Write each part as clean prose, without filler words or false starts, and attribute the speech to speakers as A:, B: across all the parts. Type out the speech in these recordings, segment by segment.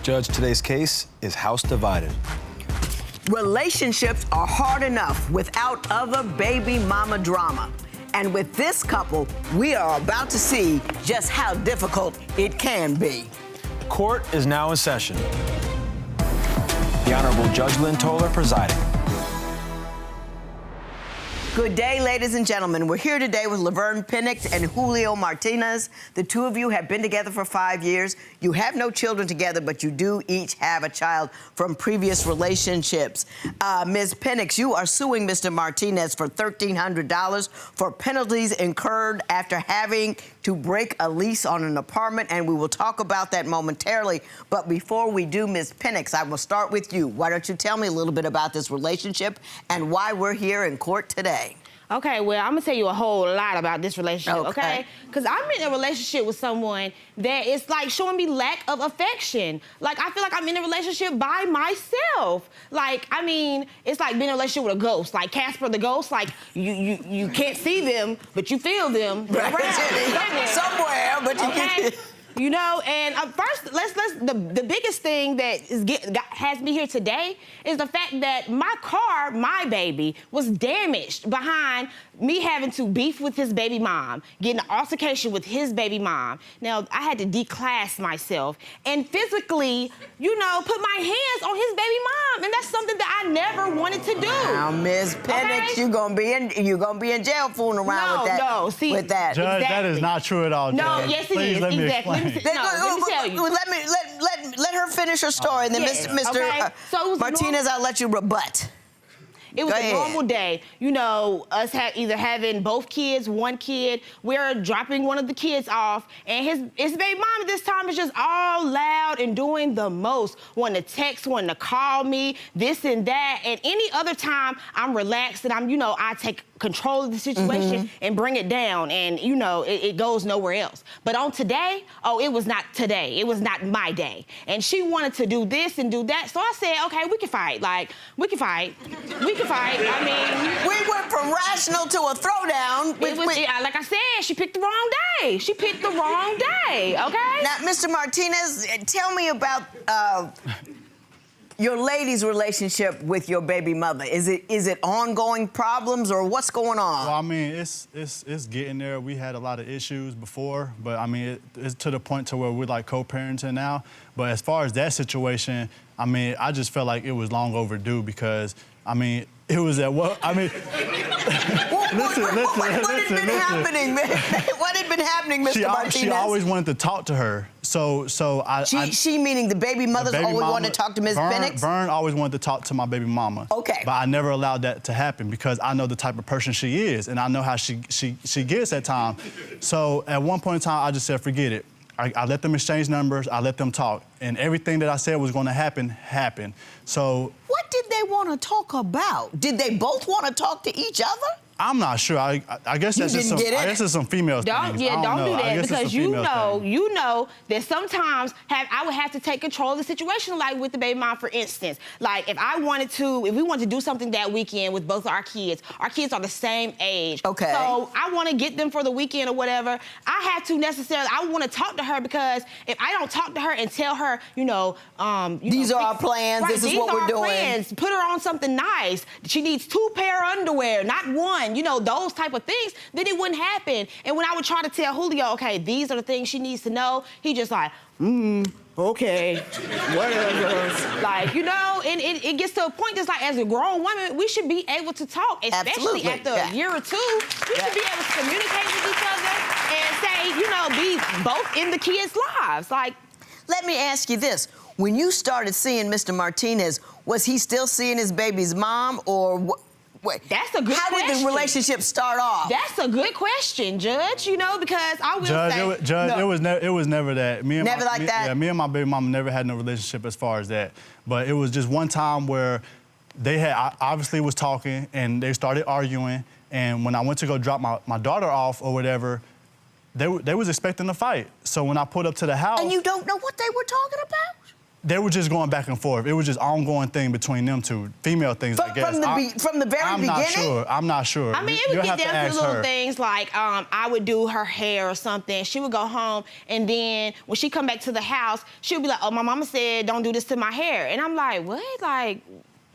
A: Judge, today's case is house divided.
B: Relationships are hard enough without other baby mama drama. And with this couple, we are about to see just how difficult it can be.
A: The court is now in session. The Honorable Judge Lynn Toller presiding.
B: Good day, ladies and gentlemen. We're here today with Laverne Pinnix and Julio Martinez. The two of you have been together for 5 years. You have no children together, but you do each have a child from previous relationships. Ms. Pinnix, you are suing Mr. Martinez for $1,300 for penalties incurred after having to break a lease on an apartment, and we will talk about that momentarily. But before we do, Ms. Pinnix, I will start with you. Why don't you tell me a little bit about this relationship and why we're here in court today?
C: Okay, well, I'm gonna tell you a whole lot about this relationship, okay? Because I'm in a relationship with someone that is like showing me lack of affection. Like, I feel like I'm in a relationship by myself. Like, I mean, it's like being in a relationship with a ghost. Like Casper the ghost, like you can't see them, but you feel them.
B: Right.
C: Around,
B: somewhere, but you
C: okay? You know, and first, the biggest thing that has me here today is the fact that my car, my baby, was damaged behind me having to beef with his baby mom, getting an altercation with his baby mom. Now, I had to declass myself and physically, you know, put my hands on his baby mom, and that's something that I never wanted to do.
B: Now, Ms. Pinnix, you're gonna be in jail fooling around with that.
C: No, see,
B: with that.
D: Judge, that is not true at all.
C: No,
D: Judge.
C: yes, it
D: Please
C: is.
D: let me
C: Exactly.
D: explain.
C: Let me tell you.
B: Let her finish her story, and then
C: Yes,
B: Mr.
C: okay. So it was
B: Martinez, I'll let you rebut.
C: It was
B: Go
C: a
B: ahead.
C: normal day. You know, us either having both kids, one kid, we're dropping one of the kids off, and his baby mom at this time is just all loud and doing the most. Wanting to text, wanting to call me, this and that. And any other time, I'm relaxed and I take control of the situation and bring it down, and it goes nowhere else. But on today, it was not today. It was not my day. And she wanted to do this and do that. So I said, okay, we can fight. Like, we can fight. We can fight. I mean,
B: we went from rational to a throwdown.
C: Like I said, she picked the wrong day. She picked the wrong day, okay?
B: Now, Mr. Martinez, tell me about your lady's relationship with your baby mother. Is it ongoing problems, or what's going on?
D: Well, I mean, it's getting there. We had a lot of issues before, but I mean, it's to the point to where we're like co-parenting now. But as far as that situation, I mean, I just felt like it was long overdue because, I mean, it was at what? I mean,
B: what had been happening, man? What had been happening, Mr. Martinez?
D: She always wanted to talk to her. She
B: meaning the baby mother's always wanted to talk to Ms. Pinnix?
D: Vern always wanted to talk to my baby mama.
B: Okay.
D: But I never allowed that to happen because I know the type of person she is, and I know how she gets at times. So at one point in time, I just said, forget it. I let them exchange numbers, I let them talk, and everything that I said was gonna happen, happened. So.
B: What did they want to talk about? Did they both want to talk to each other?
D: I'm not sure. I guess that's just some. I guess it's some female things.
C: Yeah, don't do that because you know that sometimes I would have to take control of the situation, like with the baby mom, for instance. Like if we wanted to do something that weekend with both our kids are the same age.
B: Okay.
C: So I want to get them for the weekend or whatever. I want to talk to her because if I don't talk to her and tell her,
B: these are our plans.
C: Right,
B: this is what we're doing.
C: Plans. Put her on something nice. She needs 2 pair of underwear, not 1. Those type of things, then it wouldn't happen. And when I would try to tell Julio, okay, these are the things she needs to know, he just like, okay, whatever. Like, and it gets to a point just like as a grown woman, we should be able to talk, especially after a year or 2. We should be able to communicate with each other and say, be both in the kids' lives. Like,
B: let me ask you this. When you started seeing Mr. Martinez, was he still seeing his baby's mom, or wait,
C: that's a good question.
B: How did the relationship start off?
C: That's a good question, Judge, because I will say...
D: Judge, no. it was never that. Me and my baby mama never had no relationship as far as that. But it was just one time where I obviously was talking, and they started arguing, and when I went to go drop my daughter off or whatever, they was expecting a fight. So when I pulled up to the house...
B: And you don't know what they were talking about?
D: They were just going back and forth. It was just ongoing thing between them two, female things, I guess.
B: From the very beginning?
D: I'm not sure.
C: I mean, it would get down to little things like I would do her hair or something. She would go home, and then when she come back to the house, she would be like, oh, my mama said don't do this to my hair. And I'm like, what? Like,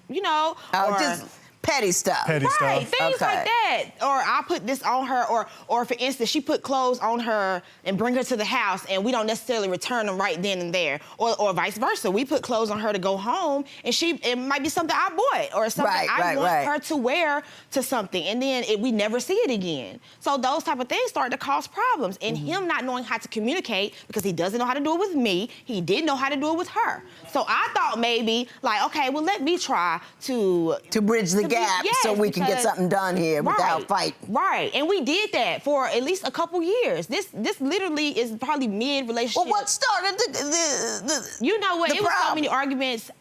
C: you know?
B: Oh, just petty stuff.
D: Petty stuff.
C: Right, things like that. Or I put this on her, or for instance, she put clothes on her and bring her to the house, and we don't necessarily return them right then and there. Or vice versa. We put clothes on her to go home, and it might be something I bought, or something I want her to wear to something, and then we never see it again. So those type of things start to cause problems. And him not knowing how to communicate, because he doesn't know how to do it with me, he didn't know how to do it with her. So I thought maybe, like, okay, well, let me try to
B: bridge the gap, so we can get something done here without fight.
C: Right, and we did that for at least a couple years. This literally is probably mid-relationship.
B: Well, what started the
C: You know what? It was so many arguments.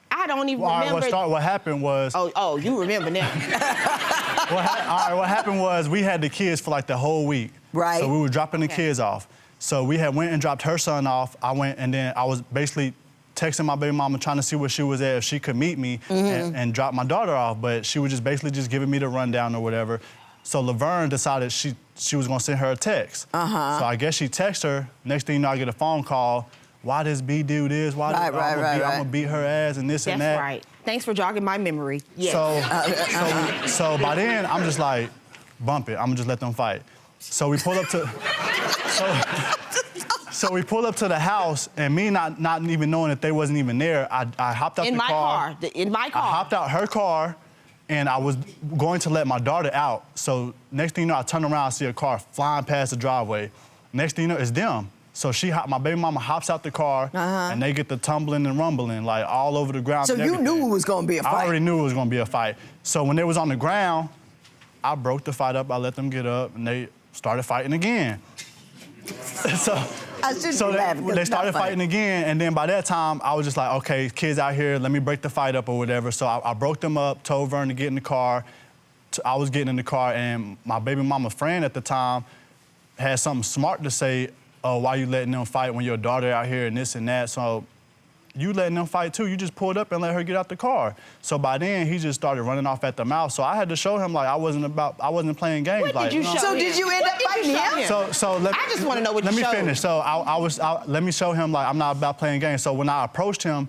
C: I don't even remember.
D: What happened was...
C: Oh, you remember now.
D: What happened was we had the kids for like the whole week.
B: Right.
D: So we were dropping the kids off. So we went and dropped her son off. I went, and then I was basically texting my baby mama trying to see where she was at, if she could meet me and drop my daughter off, but she was just basically just giving me the rundown or whatever. So Laverne decided she was gonna send her a text. So I guess she texted her. Next thing you know, I get a phone call. Why does B do this? Why I'm gonna beat her ass and this and that.
C: That's right. Thanks for jogging my memory. Yes.
D: So by then, I'm just like, bump it. I'm gonna just let them fight. So we pull up to... So we pulled up to the house, and me not even knowing that they wasn't even there, I hopped out the car.
C: In my car.
D: I hopped out her car, and I was going to let my daughter out. So next thing you know, I turn around, I see a car flying past the driveway. Next thing you know, it's them. So my baby mama hops out the car, and they get the tumbling and rumbling, like all over the ground.
B: So you knew it was gonna be a fight?
D: I already knew it was gonna be a fight. So when they was on the ground, I broke the fight up, I let them get up, and they started fighting again. So they started fighting again, and then by that time, I was just like, okay, kids out here, let me break the fight up or whatever. So I broke them up, told Vern to get in the car. I was getting in the car, and my baby mama friend at the time had something smart to say, oh, why you letting them fight when your daughter out here and this and that? So you letting them fight too. You just pulled up and let her get out the car. So by then, he just started running off at the mouth. So I had to show him, like, I wasn't playing games.
C: What did you show him?
B: So did you end up fighting him?
C: I just want to know what you showed.
D: Let me finish. So let me show him, like, I'm not about playing games. So when I approached him,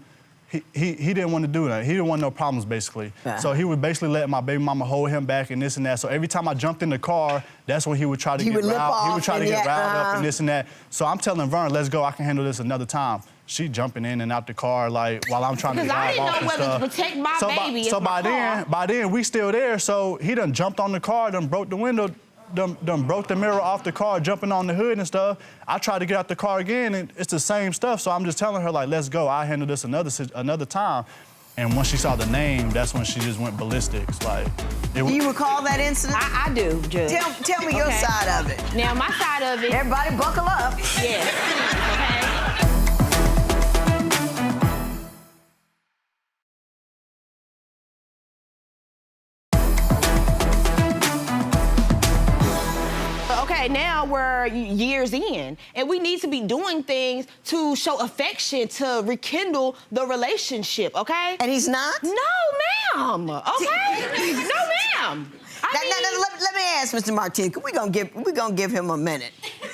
D: he didn't want to do that. He didn't want no problems, basically. So he would basically let my baby mama hold him back and this and that. So every time I jumped in the car, that's when he would try to get riled. He would try to get riled up and this and that. So I'm telling Vern, let's go. I can handle this another time. She jumping in and out the car, like, while I'm trying to drive off and stuff.
C: Because I didn't know whether to protect my baby.
D: So by then, we still there. So he done jumped on the car, done broke the window, done broke the mirror off the car, jumping on the hood and stuff. I tried to get out the car again, and it's the same stuff. So I'm just telling her, like, let's go. I'll handle this another time. And once she saw the name, that's when she just went ballistics. Like,
B: do you recall that incident?
C: I do, Judge.
B: Tell me your side of it.
C: Now, my side of it...
B: Everybody buckle up.
C: Yes, okay? Okay, now we're years in, and we need to be doing things to show affection, to rekindle the relationship, okay?
B: And he's not?
C: No, ma'am, okay? No, ma'am.
B: Let me ask Mr. Martinez, we're gonna give him a minute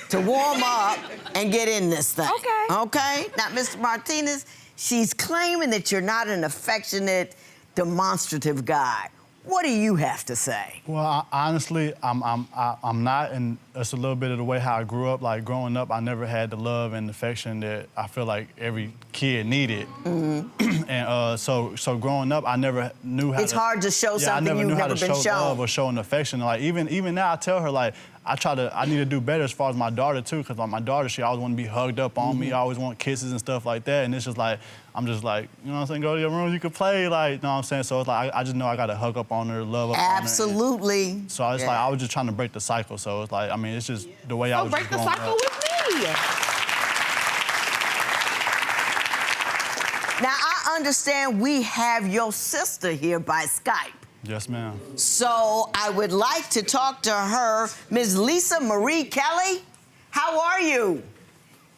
B: to warm up and get in this thing.
C: Okay.
B: Okay? Now, Mr. Martinez, she's claiming that you're not an affectionate, demonstrative guy. What do you have to say?
D: Well, honestly, I'm not, and it's a little bit of the way how I grew up. Like, growing up, I never had the love and affection that I feel like every kid needed. And so growing up, I never knew how
B: It's hard to show something you've never been shown.
D: Love or showing affection. Like, even now, I tell her, like, I need to do better as far as my daughter, too, because, like, my daughter, she always want to be hugged up on me. I always want kisses and stuff like that. And it's just like, I'm just like, you know what I'm saying, go to your room, you can play, like, you know what I'm saying? So it's like, I just know I got to hug up on her, love up on her.
B: Absolutely.
D: So it's like, I was just trying to break the cycle. So it's like, I mean, it's just the way I was
C: break the cycle with me.
B: Now, I understand we have your sister here by Skype.
D: Yes, ma'am.
B: So I would like to talk to her, Ms. Lisa Marie Kelly. How are you?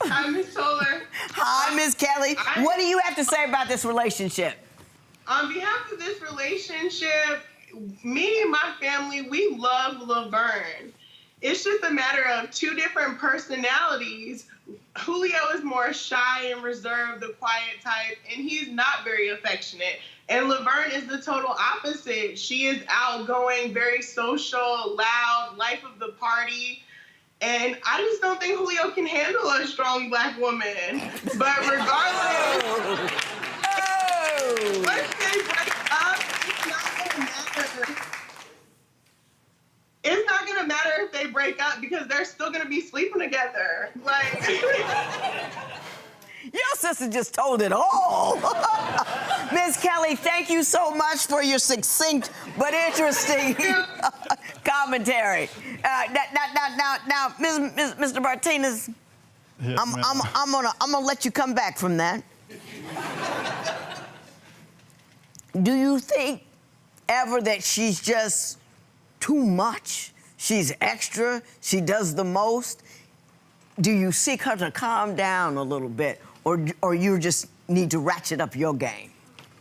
E: Hi, Miss Toller.
B: Hi, Ms. Kelly, what do you have to say about this relationship?
E: On behalf of this relationship, me and my family, we love Laverne. It's just a matter of two different personalities. Julio is more shy and reserved, the quiet type, and he's not very affectionate. And Laverne is the total opposite. She is outgoing, very social, loud, life of the party. And I just don't think Julio can handle a strong black woman. But regardless, once they break up, it's not gonna matter if they break up because they're still gonna be sleeping together. Like,
B: your sister just told it all. Ms. Kelly, thank you so much for your succinct but interesting commentary. Now, Mr. Martinez,
D: Yes,
B: I'm gonna let you come back from that. Do you think ever that she's just too much? She's extra, she does the most? Do you seek her to calm down a little bit, or you just need to ratchet up your game?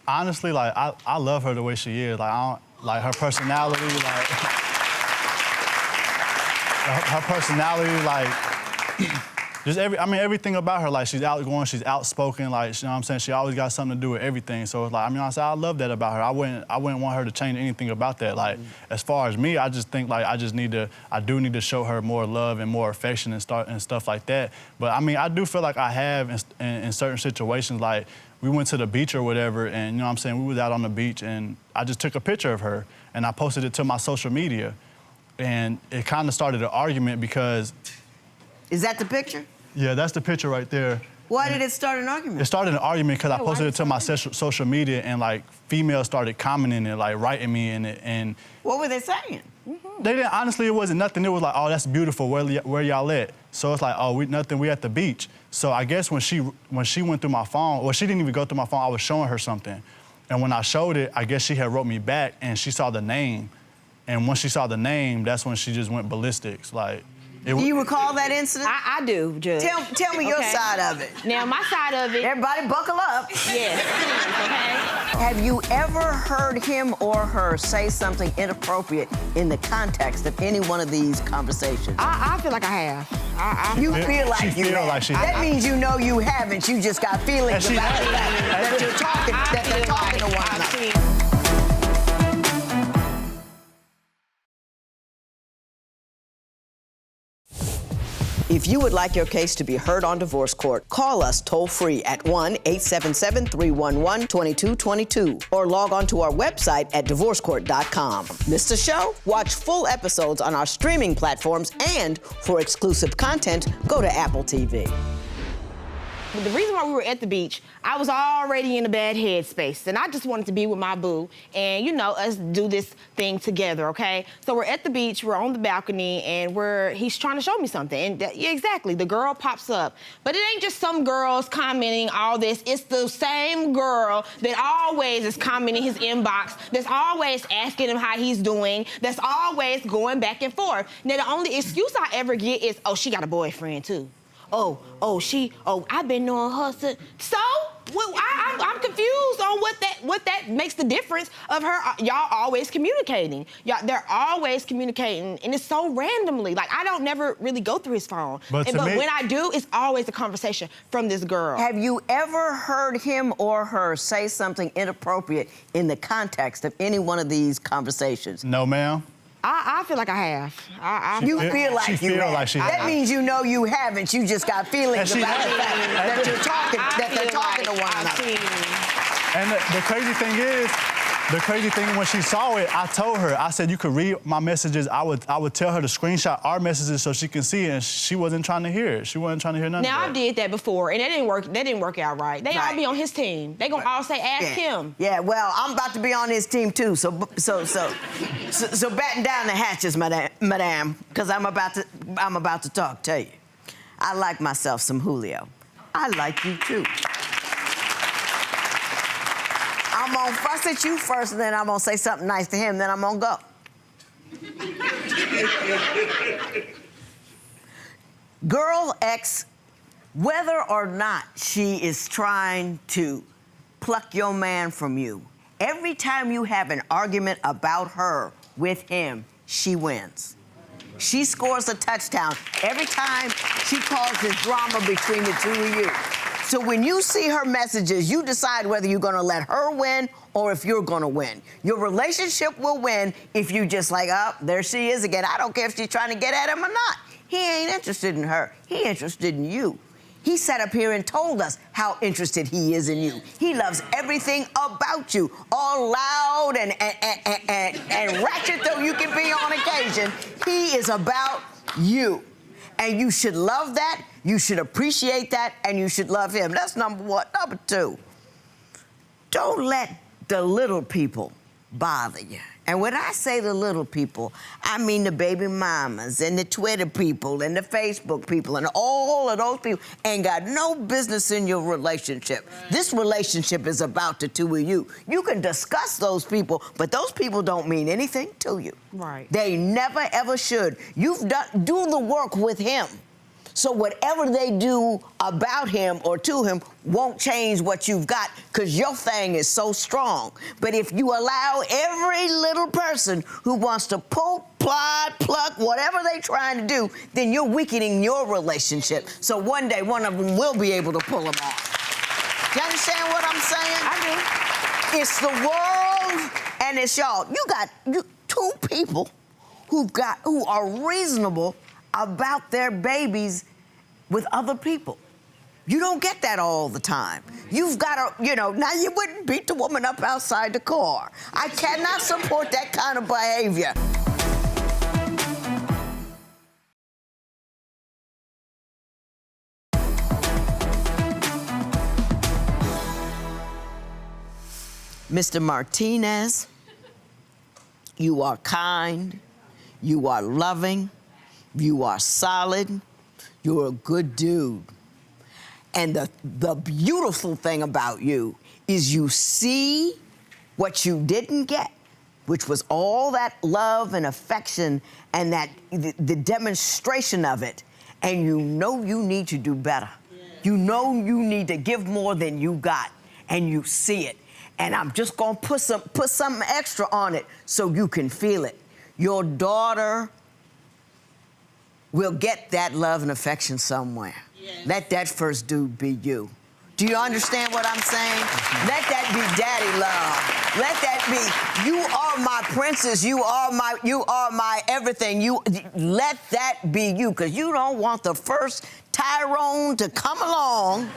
D: Honestly, like, I love her the way she is. Like, I don't, like, her personality, like, her personality, like, just everything about her, like, she's outgoing, she's outspoken, like, you know what I'm saying? She always got something to do with everything. So it's like, I mean, I love that about her. I wouldn't want her to change anything about that. Like, as far as me, I just think, like, I do need to show her more love and more affection and stuff like that. But I mean, I do feel like I have in certain situations, like, we went to the beach or whatever, and you know what I'm saying, we was out on the beach, and I just took a picture of her, and I posted it to my social media. And it kind of started an argument because...
B: Is that the picture?
D: Yeah, that's the picture right there.
B: Why did it start an argument?
D: It started an argument because I posted it to my social media, and like females started commenting and like writing me in it, and
B: what were they saying?
D: They didn't. Honestly, it wasn't nothing. It was like, oh, that's beautiful. Where y'all at? So it's like, oh, nothing. We at the beach. So I guess when she went through my phone, well, she didn't even go through my phone. I was showing her something, and when I showed it, I guess she had wrote me back, and she saw the name, and once she saw the name, that's when she just went ballistics, like.
B: Do you recall that incident?
C: I do, Judge.
B: Tell me your side of it.
C: Now, my side of it...
B: Everybody buckle up.
C: Yes, okay?
B: Have you ever heard him or her say something inappropriate in the context of any one of these conversations?
C: I feel like I have.
B: You feel like you have. That means you know you haven't. You just got feelings about the fact that they're talking to one another. If you would like your case to be heard on divorce court, call us toll-free at 1-877-311-2222 or log on to our website at divorcecourt.com. Missed a show? Watch full episodes on our streaming platforms, and for exclusive content, go to Apple TV.
C: The reason why we were at the beach, I was already in a bad headspace, and I just wanted to be with my boo and, you know, us do this thing together, okay? So we're at the beach, we're on the balcony, and he's trying to show me something. And yeah, exactly, the girl pops up. But it ain't just some girls commenting all this. It's the same girl that always is commenting his inbox, that's always asking him how he's doing, that's always going back and forth. Now, the only excuse I ever get is, oh, she got a boyfriend, too. I've been knowing her since. So, well, I'm confused on what that makes the difference of her. Y'all always communicating. They're always communicating, and it's so randomly. Like, I don't never really go through his phone. But when I do, it's always a conversation from this girl.
B: Have you ever heard him or her say something inappropriate in the context of any one of these conversations?
D: No, ma'am.
C: I feel like I have.
B: You feel like you have. That means you know you haven't. You just got feelings about the fact that they're talking to one another.
D: And the crazy thing when she saw it, I told her, I said, you could read my messages. I would tell her to screenshot our messages so she can see it, and she wasn't trying to hear it. She wasn't trying to hear nothing.
C: Now, I did that before, and that didn't work out right. They all be on his team. They gonna all say, ask him. Yeah,
B: well, I'm about to be on his team too, so batten down the hatches, madame, because I'm about to talk to you. I like myself some Julio. I like you too. I'm gonna fuss at you first, and then I'm gonna say something nice to him, then I'm gonna go. Girl X Whether or not she is trying to pluck your man from you, every time you have an argument about her with him, she wins. She scores a touchdown every time she causes drama between the two of you. So when you see her messages, you decide whether you're gonna let her win or if you're gonna win. Your relationship will win if you just like, oh, there she is again. I don't care if she's trying to get at him or not. He ain't interested in her. He interested in you. He sat up here and told us how interested he is in you. He loves everything about you, all loud and ratchet though you can be on occasion. He is about you. And you should love that, you should appreciate that, and you should love him. That's number one. Number two, don't let the little people bother you. And when I say the little people, I mean the baby mamas and the Twitter people and the Facebook people and all of those people ain't got no business in your relationship. Right. This relationship is about the two of you. You can discuss those people, but those people don't mean anything to you.
C: Right.
B: They never, ever should. Do the work with him. So whatever they do about him or to him won't change what you've got because your thing is so strong. But if you allow every little person who wants to pull, plod, pluck, whatever they're trying to do, then you're weakening your relationship. So one day, one of them will be able to pull them off. You understand what I'm saying?
C: I
B: do. It's the world and it's y'all. You got two people who are reasonable about their babies with other people. You don't get that all the time. You've got to, now you wouldn't beat the woman up outside the car. I cannot support that kind of behavior. Mr. Martinez, you are kind, you are loving, you are solid, you're a good dude. And the beautiful thing about you is you see what you didn't get, which was all that love and affection and the demonstration of it, and you know you need to do better. Yeah. You know you need to give more than you got, and you see it. And I'm just gonna put something extra on it so you can feel it. Your daughter will get that love and affection somewhere. Yes. Let that first dude be you. Do you understand what I'm saying? Let that be daddy love. Let that be, you are my princess, you are my everything. Let that be you, because you don't want the first Tyrone to come along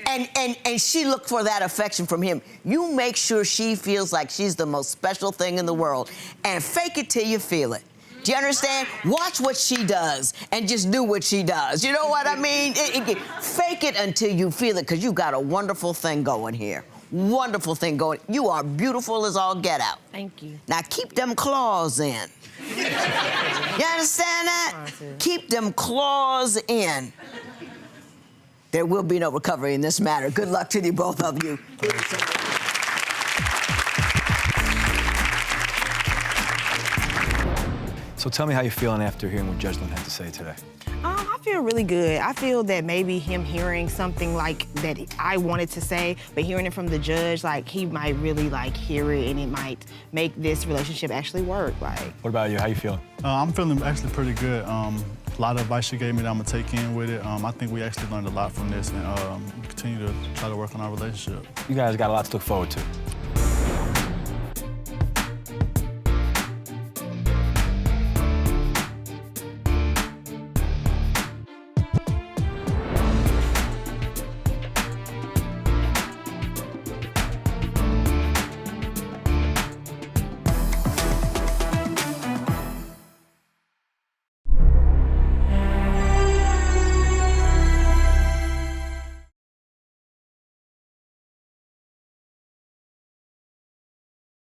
B: and she looked for that affection from him. You make sure she feels like she's the most special thing in the world, and fake it till you feel it. Do you understand? Watch what she does and just do what she does. You know what I mean? Fake it until you feel it, because you got a wonderful thing going here. Wonderful thing going. You are beautiful as all get out.
C: Thank you.
B: Now keep them claws in. You understand that? Keep them claws in. There will be no recovery in this matter. Good luck to you, both of you.
A: So tell me how you're feeling after hearing what Judge Lynn had to say today.
C: I feel really good. I feel that maybe him hearing something like that I wanted to say, but hearing it from the judge, like he might really hear it, and it might make this relationship actually work.
A: What about you? How you feeling?
D: I'm feeling actually pretty good. A lot of advice she gave me that I'm gonna take in with it. I think we actually learned a lot from this, and continue to try to work on our relationship.
A: You guys got a lot to look forward to.